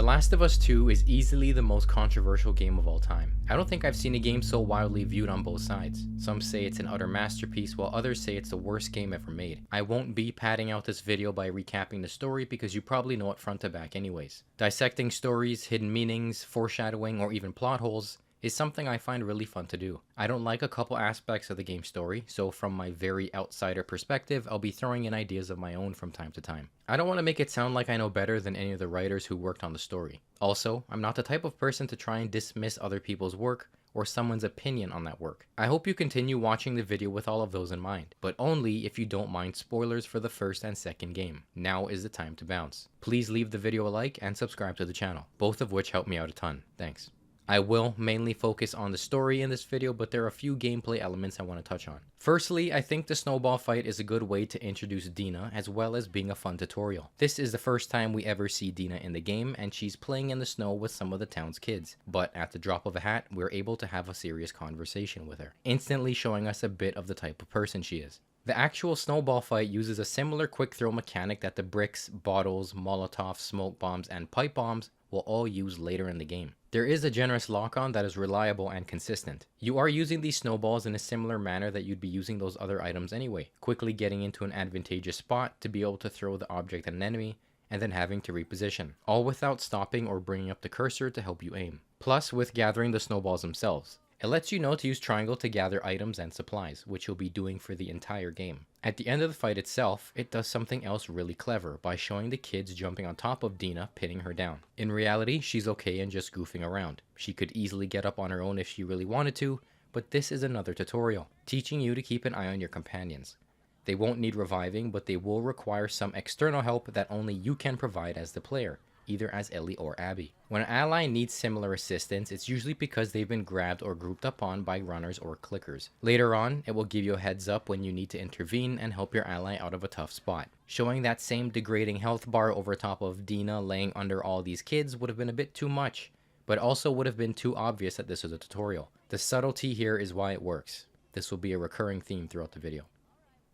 Last of Us 2 is easily the most controversial game of all time. I don't think I've seen a game so wildly viewed on both sides. Some say it's an utter masterpiece, while others say it's the worst game ever made. I won't be padding out this video by recapping the story because you probably know it front to back anyways. Dissecting stories, hidden meanings, foreshadowing, or even plot holes is something I find really fun to do. I don't like a couple aspects of the game's story, so from my very outsider perspective, I'll be throwing in ideas of my own from time to time. I don't want to make it sound like I know better than any of the writers who worked on the story. Also, I'm not the type of person to try and dismiss other people's work or someone's opinion on that work. I hope you continue watching the video with all of those in mind, but only if you don't mind spoilers for the first and second game. Now is the time to bounce. Please leave the video a like and subscribe to the channel, both of which help me out a ton. Thanks. I will mainly focus on the story in this video, but there are a few gameplay elements I want to touch on. Firstly, I think the snowball fight is a good way to introduce Dina, as well as being a fun tutorial. This is the first time we ever see Dina in the game, and she's playing in the snow with some of the town's kids. But at the drop of a hat, we're able to have a serious conversation with her, instantly showing us a bit of the type of person she is. The actual snowball fight uses a similar quick throw mechanic that the bricks, bottles, Molotov, smoke bombs, and pipe bombs will all use later in the game. There is a generous lock-on that is reliable and consistent. You are using these snowballs in a similar manner that you'd be using those other items anyway, quickly getting into an advantageous spot to be able to throw the object at an enemy, and then having to reposition, all without stopping or bringing up the cursor to help you aim. Plus, with gathering the snowballs themselves, it lets you know to use triangle to gather items and supplies, which you'll be doing for the entire game. At the end of the fight itself, it does something else really clever by showing the kids jumping on top of Dina, pinning her down. In reality, she's okay and just goofing around. She could easily get up on her own if she really wanted to, but this is another tutorial, teaching you to keep an eye on your companions. They won't need reviving, but they will require some external help that only you can provide as the player, either as Ellie or Abby. When an ally needs similar assistance, it's usually because they've been grabbed or grouped up on by runners or clickers. Later on, it will give you a heads up when you need to intervene and help your ally out of a tough spot. Showing that same degrading health bar over top of Dina laying under all these kids would have been a bit too much, but also would have been too obvious that this was a tutorial. The subtlety here is why it works. This will be a recurring theme throughout the video.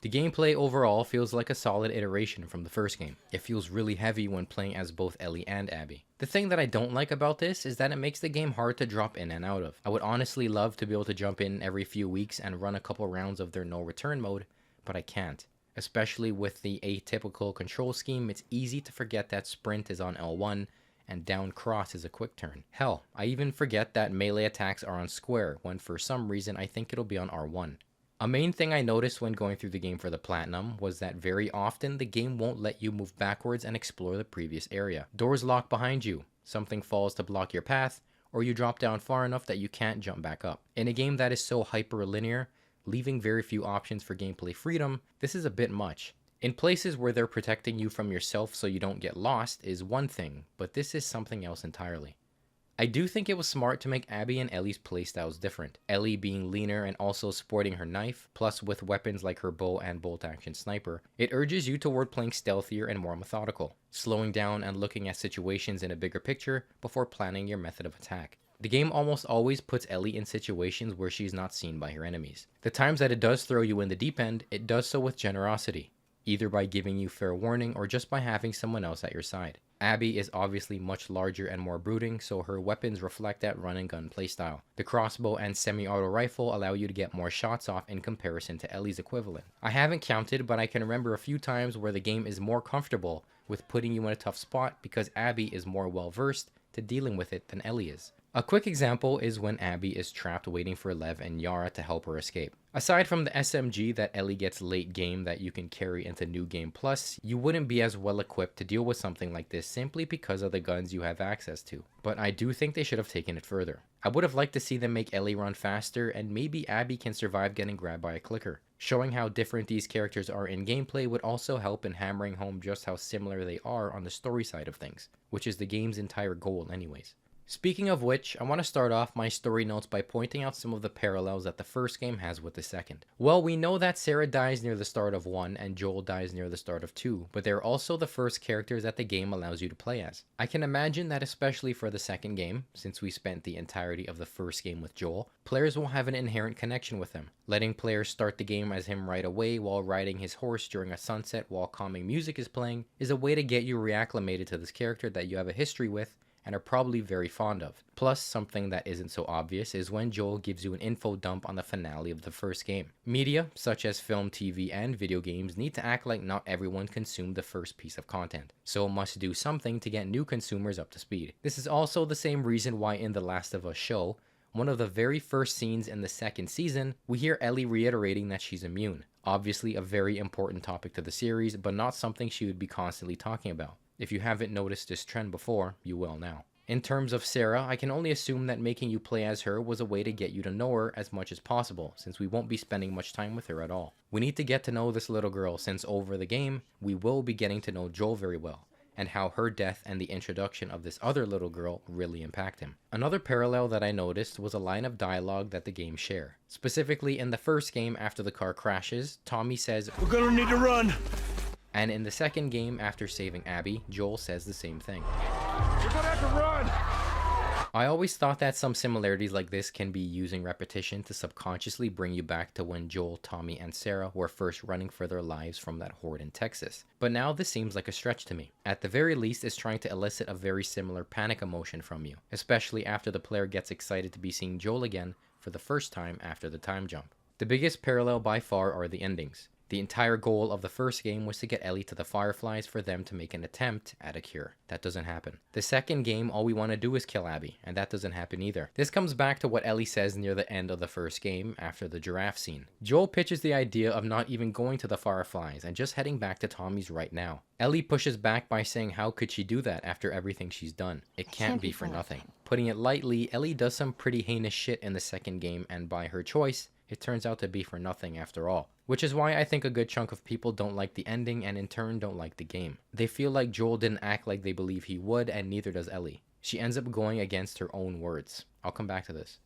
The gameplay overall feels like a solid iteration from the first game. It feels really heavy when playing as both Ellie and Abby. The thing that I don't like about this is that it makes the game hard to drop in and out of. I would honestly love to be able to jump in every few weeks and run a couple rounds of their no return mode, but I can't. Especially with the atypical control scheme, it's easy to forget that sprint is on L1 and down cross is a quick turn. Hell, I even forget that melee attacks are on square when for some reason I think it'll be on R1. A main thing I noticed when going through the game for the platinum was that very often the game won't let you move backwards and explore the previous area. Doors lock behind you, something falls to block your path, or you drop down far enough that you can't jump back up. In a game that is so hyper-linear, leaving very few options for gameplay freedom, this is a bit much. In places where they're protecting you from yourself so you don't get lost is one thing, but this is something else entirely. I do think it was smart to make Abby and Ellie's playstyles different. Ellie being leaner and also sporting her knife, plus with weapons like her bow and bolt-action sniper, it urges you toward playing stealthier and more methodical, slowing down and looking at situations in a bigger picture before planning your method of attack. The game almost always puts Ellie in situations where she's not seen by her enemies. The times that it does throw you in the deep end, it does so with generosity, either by giving you fair warning or just by having someone else at your side. Abby is obviously much larger and more brooding, so her weapons reflect that run and gun playstyle. The crossbow and semi-auto rifle allow you to get more shots off in comparison to Ellie's equivalent. I haven't counted, but I can remember a few times where the game is more comfortable with putting you in a tough spot because Abby is more well versed to dealing with it than Ellie is. A quick example is when Abby is trapped waiting for Lev and Yara to help her escape. Aside from the SMG that Ellie gets late game that you can carry into New Game Plus, you wouldn't be as well equipped to deal with something like this simply because of the guns you have access to. But I do think they should have taken it further. I would have liked to see them make Ellie run faster, and maybe Abby can survive getting grabbed by a clicker. Showing how different these characters are in gameplay would also help in hammering home just how similar they are on the story side of things, which is the game's entire goal anyways. Speaking of which, I want to start off my story notes by pointing out some of the parallels that the first game has with the second. Well, we know that Sarah dies near the start of 1 and Joel dies near the start of 2, but they're also the first characters that the game allows you to play as. I can imagine that especially for the second game, since we spent the entirety of the first game with Joel, players will have an inherent connection with him. Letting players start the game as him right away while riding his horse during a sunset while calming music is playing is a way to get you reacclimated to this character that you have a history with and are probably very fond of. Plus, something that isn't so obvious is when Joel gives you an info dump on the finale of the first game. Media, such as film, TV, and video games, need to act like not everyone consumed the first piece of content, so must do something to get new consumers up to speed. This is also the same reason why in The Last of Us show, one of the very first scenes in the second season, we hear Ellie reiterating that she's immune. Obviously a very important topic to the series, but not something she would be constantly talking about. If you haven't noticed this trend before, you will now. In terms of Sarah, I can only assume that making you play as her was a way to get you to know her as much as possible, since we won't be spending much time with her at all. We need to get to know this little girl, since over the game, we will be getting to know Joel very well, and how her death and the introduction of this other little girl really impact him. Another parallel that I noticed was a line of dialogue that the games share. Specifically, in the first game after the car crashes, Tommy says, "We're gonna need to run." And in the second game after saving Abby, Joel says the same thing. "We're gonna have to run." I always thought that some similarities like this can be using repetition to subconsciously bring you back to when Joel, Tommy, and Sarah were first running for their lives from that horde in Texas. But now this seems like a stretch to me. At the very least, it's trying to elicit a very similar panic emotion from you, especially after the player gets excited to be seeing Joel again for the first time after the time jump. The biggest parallel by far are the endings. The entire goal of the first game was to get Ellie to the Fireflies for them to make an attempt at a cure. That doesn't happen. The second game, all we want to do is kill Abby, and that doesn't happen either. This comes back to what Ellie says near the end of the first game, after the giraffe scene. Joel pitches the idea of not even going to the Fireflies and just heading back to Tommy's right now. Ellie pushes back by saying how could she do that after everything she's done? It can't be for nothing. Putting it lightly, Ellie does some pretty heinous shit in the second game, and by her choice, it turns out to be for nothing after all. Which is why I think a good chunk of people don't like the ending and in turn don't like the game. They feel like Joel didn't act like they believe he would, and neither does Ellie. She ends up going against her own words. I'll come back to this.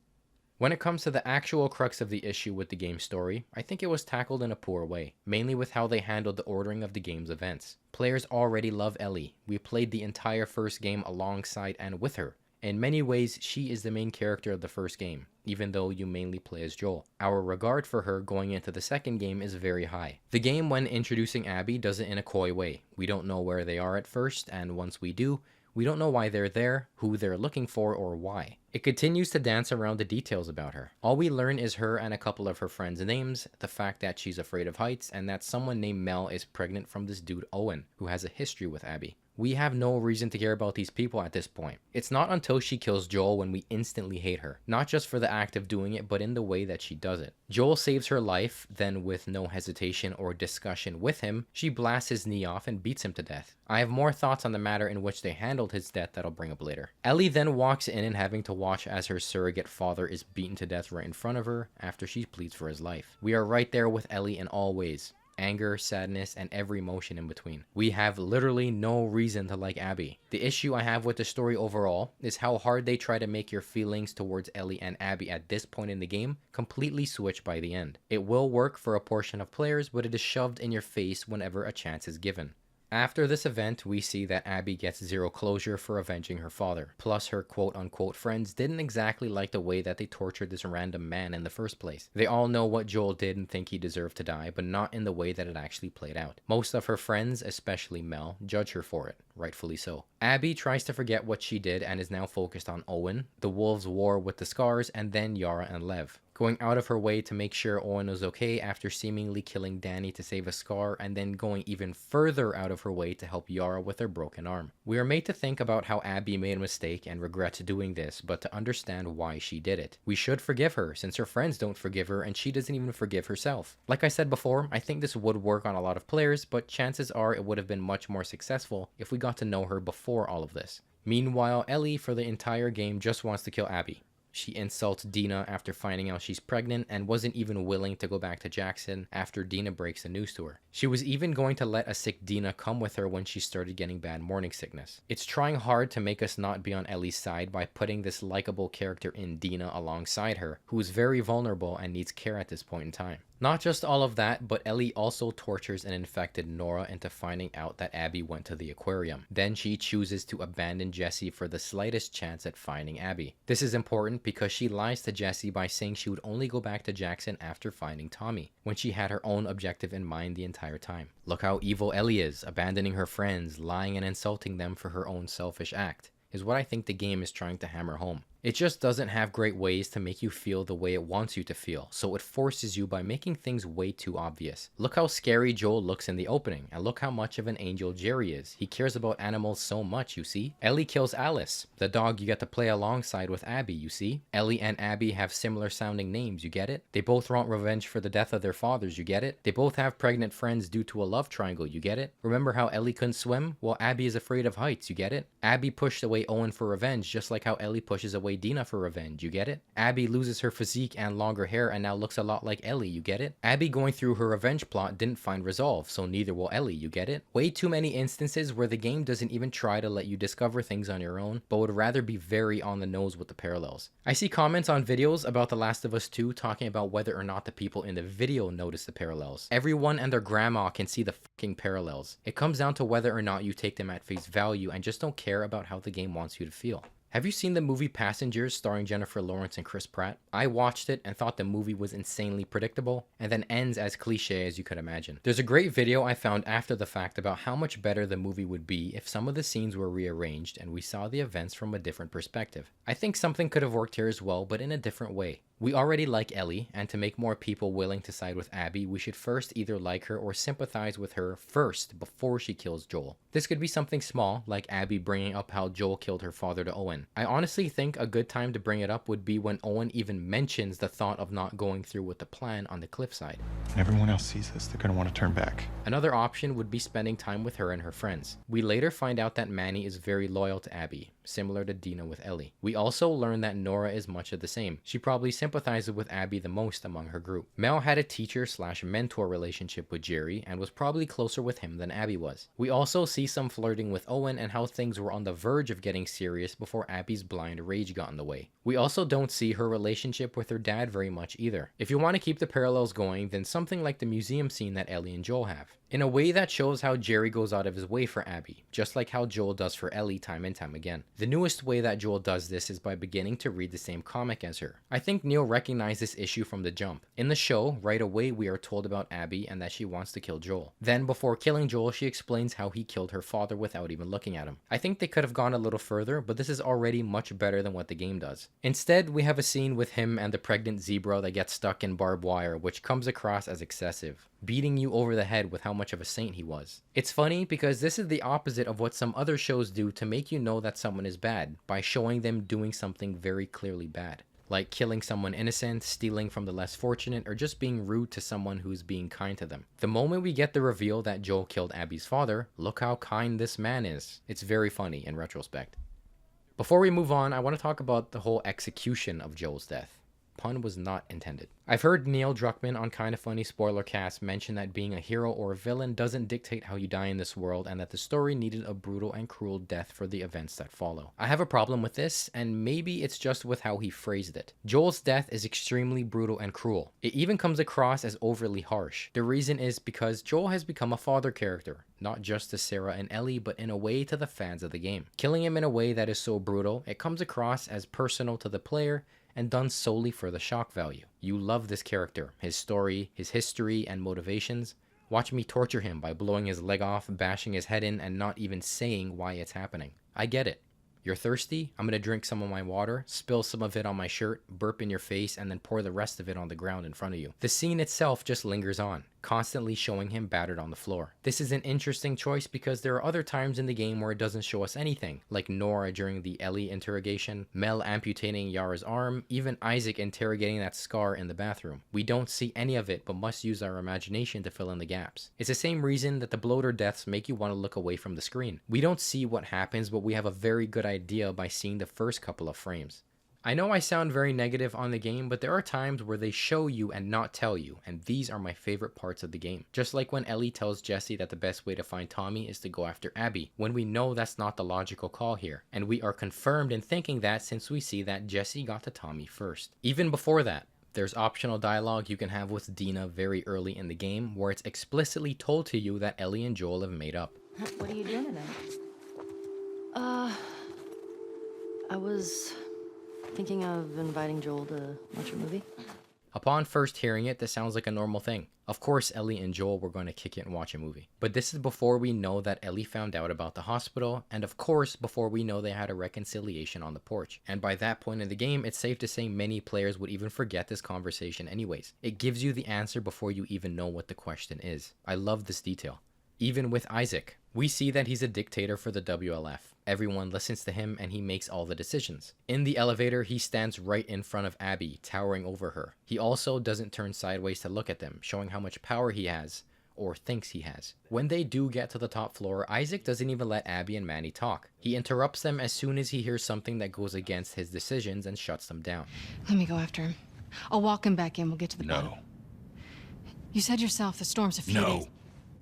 When it comes to the actual crux of the issue with the game's story, I think it was tackled in a poor way, mainly with how they handled the ordering of the game's events. Players already love Ellie. We played the entire first game alongside and with her. In many ways, she is the main character of the first game, even though you mainly play as Joel. Our regard for her going into the second game is very high. The game, when introducing Abby, does it in a coy way. We don't know where they are at first, and once we do, we don't know why they're there, who they're looking for, or why. It continues to dance around the details about her. All we learn is her and a couple of her friends' names, the fact that she's afraid of heights, and that someone named Mel is pregnant from this dude Owen, who has a history with Abby. We have no reason to care about these people at this point. It's not until she kills Joel when we instantly hate her. Not just for the act of doing it, but in the way that she does it. Joel saves her life, then with no hesitation or discussion with him, she blasts his knee off and beats him to death. I have more thoughts on the matter in which they handled his death that I'll bring up later. Ellie then walks in and having to watch as her surrogate father is beaten to death right in front of her after she pleads for his life. We are right there with Ellie in all ways. Anger, sadness, and every emotion in between. We have literally no reason to like Abby. The issue I have with the story overall is how hard they try to make your feelings towards Ellie and Abby at this point in the game completely switch by the end. It will work for a portion of players, but it is shoved in your face whenever a chance is given. After this event, we see that Abby gets zero closure for avenging her father. Plus, her quote-unquote friends didn't exactly like the way that they tortured this random man in the first place. They all know what Joel did and think he deserved to die, but not in the way that it actually played out. Most of her friends, especially Mel, judge her for it, rightfully so. Abby tries to forget what she did and is now focused on Owen, the wolves' war with the Scars, and then Yara and Lev. Going out of her way to make sure Owen was okay after seemingly killing Danny to save a Scar, and then going even further out of her way to help Yara with her broken arm. We are made to think about how Abby made a mistake and regrets doing this, but to understand why she did it. We should forgive her, since her friends don't forgive her and she doesn't even forgive herself. Like I said before, I think this would work on a lot of players, but chances are it would have been much more successful if we got to know her before all of this. Meanwhile, Ellie for the entire game just wants to kill Abby. She insults Dina after finding out she's pregnant and wasn't even willing to go back to Jackson after Dina breaks the news to her. She was even going to let a sick Dina come with her when she started getting bad morning sickness. It's trying hard to make us not be on Ellie's side by putting this likable character in Dina alongside her, who is very vulnerable and needs care at this point in time. Not just all of that, but Ellie also tortures and infected Nora into finding out that Abby went to the aquarium. Then she chooses to abandon Jesse for the slightest chance at finding Abby. This is important because she lies to Jesse by saying she would only go back to Jackson after finding Tommy, when she had her own objective in mind the entire time. Look how evil Ellie is, abandoning her friends, lying and insulting them for her own selfish act. is what I think the game is trying to hammer home. It just doesn't have great ways to make you feel the way it wants you to feel, so it forces you by making things way too obvious. Look how scary Joel looks in the opening, and look how much of an angel Jerry is. He cares about animals so much, you see. Ellie kills Alice, the dog you get to play alongside with Abby, you see. Ellie and Abby have similar sounding names, you get it? They both want revenge for the death of their fathers, you get it? They both have pregnant friends due to a love triangle, you get it? Remember how Ellie couldn't swim? Well, Abby is afraid of heights, you get it? Abby pushed away Owen for revenge, just like how Ellie pushes away Dina for revenge, you get it? Abby loses her physique and longer hair and now looks a lot like Ellie, you get it? Abby going through her revenge plot didn't find resolve, so neither will Ellie, you get it? Way too many instances where the game doesn't even try to let you discover things on your own, but would rather be very on the nose with the parallels. I see comments on videos about The Last of Us 2 talking about whether or not the people in the video notice the parallels. Everyone and their grandma can see the fucking parallels. It comes down to whether or not you take them at face value and just don't care about how the game wants you to feel. Have you seen the movie Passengers starring Jennifer Lawrence and Chris Pratt? I watched it and thought the movie was insanely predictable and then ends as cliche as you could imagine. There's a great video I found after the fact about how much better the movie would be if some of the scenes were rearranged and we saw the events from a different perspective. I think something could have worked here as well, but in a different way. We already like Ellie, and to make more people willing to side with Abby, we should first either like her or sympathize with her first before she kills Joel. This could be something small, like Abby bringing up how Joel killed her father to Owen. I honestly think a good time to bring it up would be when Owen even mentions the thought of not going through with the plan on the cliffside. Everyone else sees this, they're gonna want to turn back. Another option would be spending time with her and her friends. We later find out that Manny is very loyal to Abby, similar to Dina with Ellie. We also learn that Nora is much of the same. She probably sympathizes with Abby the most among her group. Mel had a teacher/mentor relationship with Jerry and was probably closer with him than Abby was. We also see some flirting with Owen and how things were on the verge of getting serious before Abby's blind rage got in the way. We also don't see her relationship with her dad very much either. If you want to keep the parallels going, then something like the museum scene that Ellie and Joel have. In a way that shows how Jerry goes out of his way for Abby, just like how Joel does for Ellie time and time again. The newest way that Joel does this is by beginning to read the same comic as her. I think Neil recognized this issue from the jump. In the show, right away we are told about Abby and that she wants to kill Joel. Then, before killing Joel, she explains how he killed her father without even looking at him. I think they could have gone a little further, but this is already much better than what the game does. Instead, we have a scene with him and the pregnant zebra that gets stuck in barbed wire, which comes across as excessive, beating you over the head with how much of a saint he was. It's funny because this is the opposite of what some other shows do to make you know that someone is bad, by showing them doing something very clearly bad. Like killing someone innocent, stealing from the less fortunate, or just being rude to someone who's being kind to them. The moment we get the reveal that Joel killed Abby's father, look how kind this man is. It's very funny in retrospect. Before we move on, I want to talk about the whole execution of Joel's death. Pun was not intended. I've heard Neil Druckmann on Kinda Funny Spoilercast mention that being a hero or a villain doesn't dictate how you die in this world, and that the story needed a brutal and cruel death for the events that follow. I have a problem with this, and maybe it's just with how he phrased it. Joel's death is extremely brutal and cruel. It even comes across as overly harsh. The reason is because Joel has become a father character, not just to Sarah and Ellie, but in a way to the fans of the game. Killing him in a way that is so brutal, it comes across as personal to the player, and done solely for the shock value. You love this character, his story, his history, and motivations. Watch me torture him by blowing his leg off, bashing his head in, and not even saying why it's happening. I get it. You're thirsty? I'm gonna drink some of my water, spill some of it on my shirt, burp in your face, and then pour the rest of it on the ground in front of you. The scene itself just lingers on, constantly showing him battered on the floor. This is an interesting choice because there are other times in the game where it doesn't show us anything, like Nora during the Ellie interrogation, Mel amputating Yara's arm, even Isaac interrogating that scar in the bathroom. We don't see any of it, but must use our imagination to fill in the gaps. It's the same reason that the bloater deaths make you want to look away from the screen. We don't see what happens, but we have a very good idea by seeing the first couple of frames. I know I sound very negative on the game, but there are times where they show you and not tell you, and these are my favorite parts of the game. Just like when Ellie tells Jesse that the best way to find Tommy is to go after Abby, when we know that's not the logical call here, and we are confirmed in thinking that since we see that Jesse got to Tommy first. Even before that, there's optional dialogue you can have with Dina very early in the game, where it's explicitly told to you that Ellie and Joel have made up. What are you doing tonight? I was thinking of inviting Joel to watch a movie. Upon first hearing it, this sounds like a normal thing. Of course, Ellie and Joel were going to kick it and watch a movie. But this is before we know that Ellie found out about the hospital, and of course, before we know they had a reconciliation on the porch. And by that point in the game, it's safe to say many players would even forget this conversation anyways. It gives you the answer before you even know what the question is. I love this detail. Even with Isaac, we see that he's a dictator for the WLF. Everyone listens to him and he makes all the decisions. In the elevator, he stands right in front of Abby, towering over her. He also doesn't turn sideways to look at them, showing how much power he has, or thinks he has. When they do get to the top floor, Isaac doesn't even let Abby and Manny talk. He interrupts them as soon as he hears something that goes against his decisions and shuts them down. Let me go after him. I'll walk him back in. We'll get to the bottom. No. You said yourself the storm's a few days.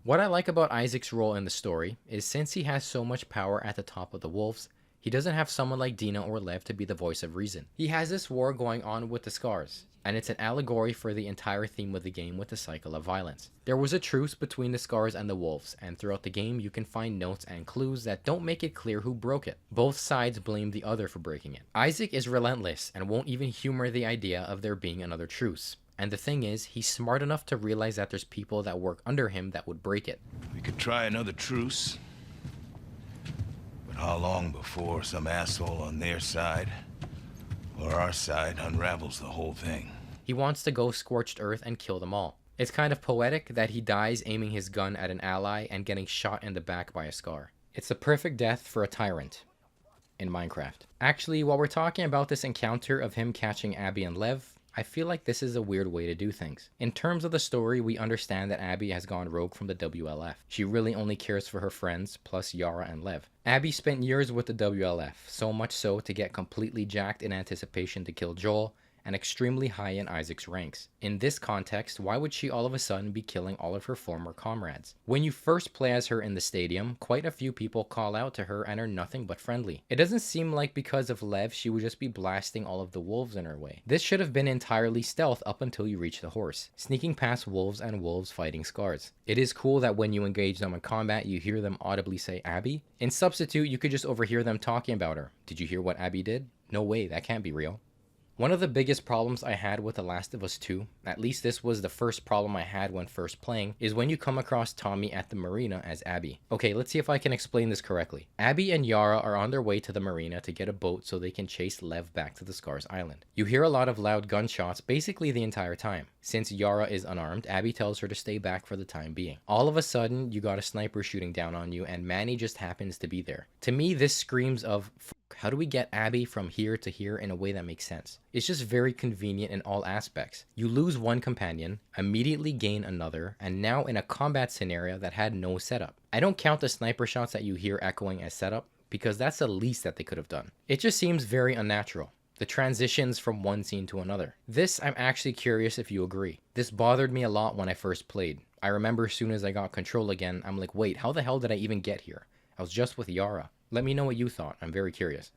What I like about Isaac's role in the story is since he has so much power at the top of the wolves, he doesn't have someone like Dina or Lev to be the voice of reason. He has this war going on with the Scars, and it's an allegory for the entire theme of the game with the cycle of violence. There was a truce between the Scars and the wolves, and throughout the game you can find notes and clues that don't make it clear who broke it. Both sides blame the other for breaking it. Isaac is relentless and won't even humor the idea of there being another truce. And the thing is, he's smart enough to realize that there's people that work under him that would break it. We could try another truce. But how long before some asshole on their side, or our side, unravels the whole thing? He wants to go scorched earth and kill them all. It's kind of poetic that he dies aiming his gun at an ally and getting shot in the back by a Scar. It's the perfect death for a tyrant in Minecraft. Actually, while we're talking about this encounter of him catching Abby and Lev, I feel like this is a weird way to do things. In terms of the story, we understand that Abby has gone rogue from the WLF. She really only cares for her friends, plus Yara and Lev. Abby spent years with the WLF, so much so to get completely jacked in anticipation to kill Joel, and extremely high in Isaac's ranks. In this context, why would she all of a sudden be killing all of her former comrades? When you first play as her in the stadium, quite a few people call out to her and are nothing but friendly. It doesn't seem like because of Lev she would just be blasting all of the wolves in her way. This should have been entirely stealth up until you reach the horse, sneaking past wolves and wolves fighting Scars. It is cool that when you engage them in combat you hear them audibly say Abby. In Substitute you could just overhear them talking about her. Did you hear what Abby did? No way, that can't be real. One of the biggest problems I had with The Last of Us 2, at least this was the first problem I had when first playing, is when you come across Tommy at the marina as Abby. Okay, let's see if I can explain this correctly. Abby and Yara are on their way to the marina to get a boat so they can chase Lev back to the Scars Island. You hear a lot of loud gunshots basically the entire time. Since Yara is unarmed, Abby tells her to stay back for the time being. All of a sudden, you got a sniper shooting down on you and Manny just happens to be there. To me, this screams of, how do we get Abby from here to here in a way that makes sense? It's just very convenient in all aspects. You lose one companion, immediately gain another, and now in a combat scenario that had no setup. I don't count the sniper shots that you hear echoing as setup, because that's the least that they could have done. It just seems very unnatural. The transitions from one scene to another. This, I'm actually curious if you agree. This bothered me a lot when I first played. I remember as soon as I got control again, I'm like, wait, how the hell did I even get here? I was just with Yara. Let me know what you thought. I'm very curious.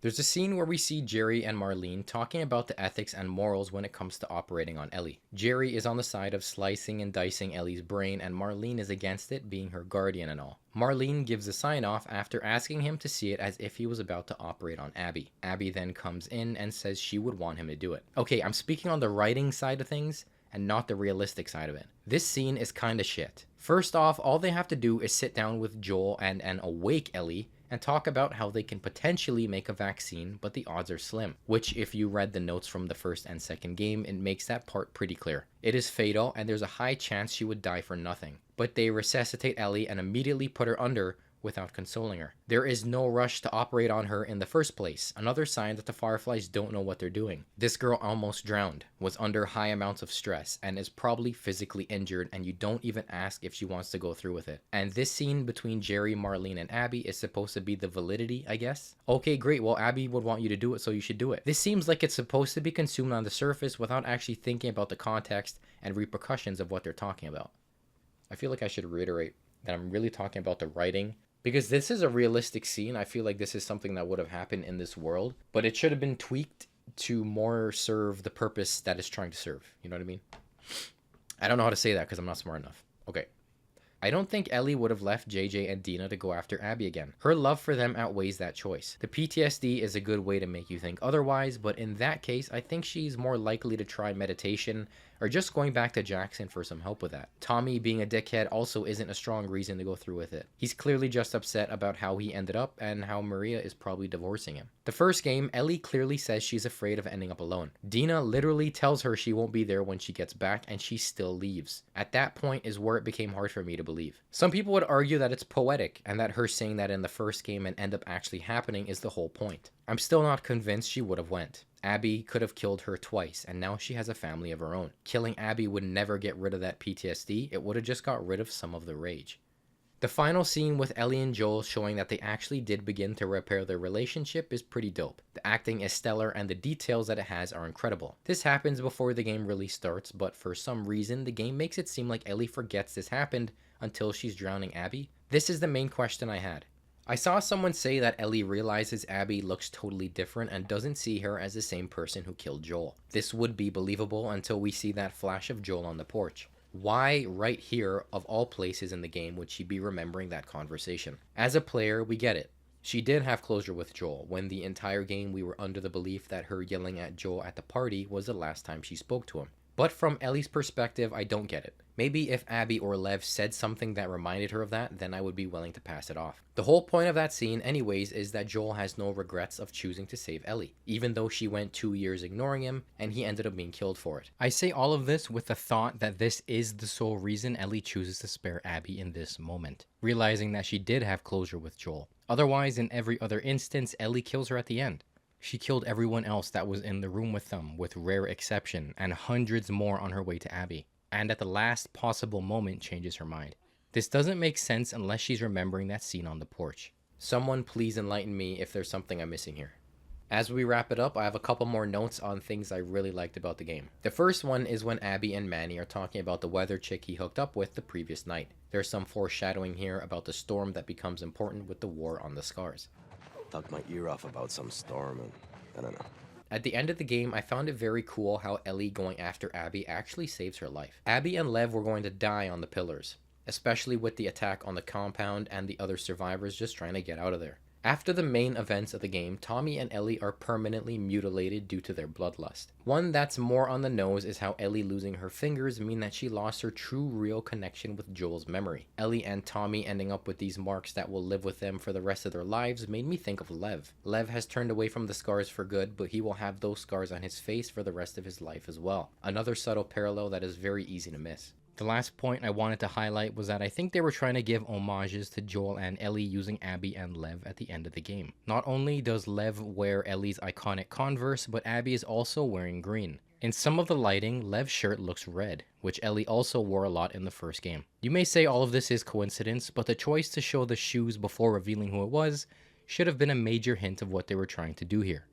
There's a scene where we see Jerry and Marlene talking about the ethics and morals when it comes to operating on Ellie. Jerry is on the side of slicing and dicing Ellie's brain, and Marlene is against it, being her guardian and all. Marlene gives a sign-off after asking him to see it as if he was about to operate on Abby. Abby then comes in and says she would want him to do it. Okay, I'm speaking on the writing side of things and not the realistic side of it. This scene is kinda shit. First off, all they have to do is sit down with Joel and an awake Ellie and talk about how they can potentially make a vaccine, but the odds are slim. Which, if you read the notes from the first and second game, it makes that part pretty clear. It is fatal, and there's a high chance she would die for nothing. But they resuscitate Ellie and immediately put her under without consoling her. There is no rush to operate on her in the first place, another sign that the Fireflies don't know what they're doing. This girl almost drowned, was under high amounts of stress, and is probably physically injured, and you don't even ask if she wants to go through with it. And this scene between Jerry, Marlene, and Abby is supposed to be the validity, I guess? Okay, great, well Abby would want you to do it, so you should do it. This seems like it's supposed to be consumed on the surface without actually thinking about the context and repercussions of what they're talking about. I feel like I should reiterate that I'm really talking about the writing, because this is a realistic scene. I feel like this is something that would have happened in this world, but it should have been tweaked to more serve the purpose that it's trying to serve. You know what I mean? I don't know how to say that because I'm not smart enough. Okay. I don't think Ellie would have left JJ and Dina to go after Abby again. Her love for them outweighs that choice. The PTSD is a good way to make you think otherwise, but in that case, I think she's more likely to try meditation or just going back to Jackson for some help with that. Tommy being a dickhead also isn't a strong reason to go through with it. He's clearly just upset about how he ended up and how Maria is probably divorcing him. The first game, Ellie clearly says she's afraid of ending up alone. Dina literally tells her she won't be there when she gets back, and she still leaves. At that point is where it became hard for me to believe. Some people would argue that it's poetic and that her saying that in the first game and end up actually happening is the whole point. I'm still not convinced she would have went. Abby could have killed her twice, and now she has a family of her own. Killing Abby would never get rid of that PTSD, it would have just got rid of some of the rage. The final scene with Ellie and Joel showing that they actually did begin to repair their relationship is pretty dope. The acting is stellar and the details that it has are incredible. This happens before the game really starts, but for some reason the game makes it seem like Ellie forgets this happened until she's drowning Abby. This is the main question I had. I saw someone say that Ellie realizes Abby looks totally different and doesn't see her as the same person who killed Joel. This would be believable until we see that flash of Joel on the porch. Why right here, of all places in the game, would she be remembering that conversation? As a player, we get it. She did have closure with Joel, when the entire game we were under the belief that her yelling at Joel at the party was the last time she spoke to him. But from Ellie's perspective, I don't get it. Maybe if Abby or Lev said something that reminded her of that, then I would be willing to pass it off. The whole point of that scene anyways is that Joel has no regrets of choosing to save Ellie, even though she went 2 years ignoring him and he ended up being killed for it. I say all of this with the thought that this is the sole reason Ellie chooses to spare Abby in this moment, realizing that she did have closure with Joel. Otherwise, in every other instance, Ellie kills her at the end. She killed everyone else that was in the room with them, with rare exception, and hundreds more on her way to Abby. And at the last possible moment changes her mind. This doesn't make sense unless she's remembering that scene on the porch. Someone please enlighten me if there's something I'm missing here. As we wrap it up, I have a couple more notes on things I really liked about the game. The first one is when Abby and Manny are talking about the weather chick he hooked up with the previous night. There's some foreshadowing here about the storm that becomes important with the war on the scars. Talked my ear off about some storm and I don't know. At the end of the game, I found it very cool how Ellie going after Abby actually saves her life. Abby and Lev were going to die on the pillars, especially with the attack on the compound and the other survivors just trying to get out of there. After the main events of the game, Tommy and Ellie are permanently mutilated due to their bloodlust. One that's more on the nose is how Ellie losing her fingers mean that she lost her true real connection with Joel's memory. Ellie and Tommy ending up with these marks that will live with them for the rest of their lives made me think of Lev. Lev has turned away from the scars for good, but he will have those scars on his face for the rest of his life as well. Another subtle parallel that is very easy to miss. The last point I wanted to highlight was that I think they were trying to give homages to Joel and Ellie using Abby and Lev at the end of the game. Not only does Lev wear Ellie's iconic Converse, but Abby is also wearing green. In some of the lighting, Lev's shirt looks red, which Ellie also wore a lot in the first game. You may say all of this is coincidence, but the choice to show the shoes before revealing who it was should have been a major hint of what they were trying to do here.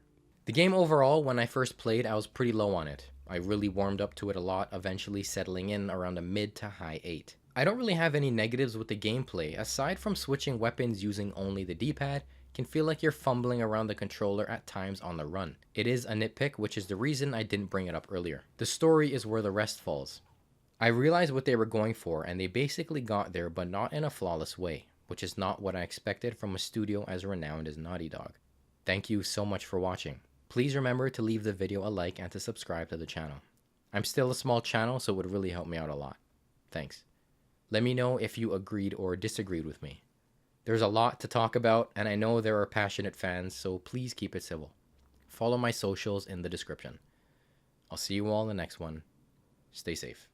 The game overall, when I first played, I was pretty low on it. I really warmed up to it a lot, eventually settling in around a mid to high 8. I don't really have any negatives with the gameplay, aside from switching weapons using only the D-pad, can feel like you're fumbling around the controller at times on the run. It is a nitpick, which is the reason I didn't bring it up earlier. The story is where the rest falls. I realized what they were going for, and they basically got there, but not in a flawless way, which is not what I expected from a studio as renowned as Naughty Dog. Thank you so much for watching. Please remember to leave the video a like and to subscribe to the channel. I'm still a small channel, so it would really help me out a lot. Thanks. Let me know if you agreed or disagreed with me. There's a lot to talk about, and I know there are passionate fans, so please keep it civil. Follow my socials in the description. I'll see you all in the next one. Stay safe.